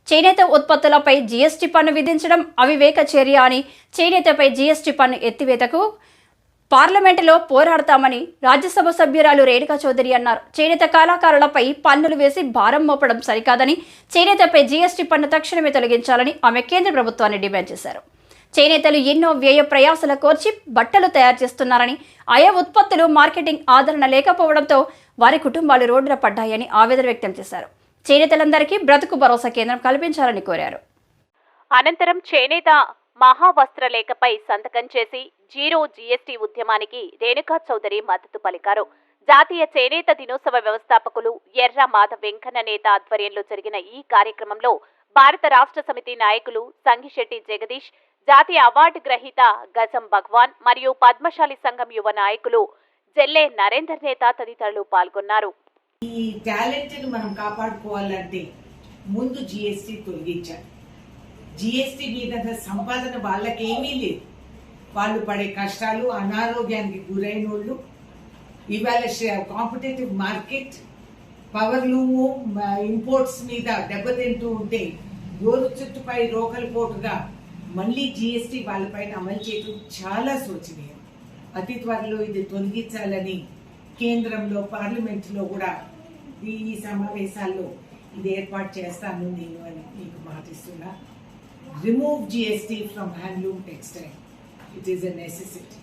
చేనేత ఉత్పత్తులపై జీఎస్టీ పన్ను విధించడం అవివేక చర్య అని చేనేతపై జీఎస్టీ పన్ను ఎత్తివేతకు పార్లమెంటులో పోరాడతామని రాజ్యసభ సభ్యురాలు రేణుకా చౌదరి అన్నారు. చేనేత కళాకారులపై పన్నులు వేసి భారం మోపడం సరికాదని, చేనేతపై జీఎస్టీ పన్ను తక్షణమే తొలగించాలని ఆమె కేంద్ర ప్రభుత్వాన్ని డిమాండ్ చేశారు. చేనేతలు ఎన్నో వ్యయ ప్రయాసాల కోర్చి బట్టలు తయారు చేస్తున్నారని, ఆయా ఉత్పత్తులు మార్కెటింగ్ ఆదరణ లేకపోవడంతో వారి కుటుంబాలు రోడ్డున పడ్డాయని ఆవేదన వ్యక్తం చేశారు. చేనేతలందరికీ బ్రతుకు భరోసా కేంద్రం కల్పించాలని కోరారు. అనంతరం చేనేత మహావస్త్రలేఖపై సంతకం చేసి జీరో జీఎస్టీ ఉద్యమానికి రేణుకా చౌదరి మద్దతు పలికారు. జాతీయ చేనేత దినోత్సవ వ్యవస్థాపకులు ఎర్ర మాధవ వెంకన్న నేత ఆధ్వర్యంలో జరిగిన ఈ కార్యక్రమంలో భారత రాష్ట్ర సమితి నాయకులు సంగిశెట్టి జగదీష్, జాతీయ అవార్డు గ్రహీత గజం భగవాన్ మరియు పద్మశాలి సంఘం యువ నాయకులు జెల్లె నరేందర్ నేత తదితరులు పాల్గొన్నారు. ఈ టాలెంట్ ని మనం కాపాడుకోవాలంటే ముందు జిఎస్టీ తొలగించాలి. జిఎస్టీ మీద సంపాదన వాళ్ళకేమీ లేదు. వాళ్ళు పడే కష్టాలు, అనారోగ్యానికి గురైన వాళ్ళు, ఇవాళ competitive market, power loom, imports మీద దెబ్బతింటూ ఉంటే రోజు చుట్టుపై రోకలి పోటుగా మళ్ళీ జిఎస్టీ వాళ్ళపైన అమలు చేయడం చాలా శోచనీయం. అతి త్వరలో ఇది తొలగించాలని కేంద్రంలో పార్లమెంట్లో కూడా ఈ సమావేశాల్లో ఇది ఏర్పాటు చేస్తాను నేను అని మీకు మాటిస్తున్నా. Remove GST from handloom textile. It is a necessity.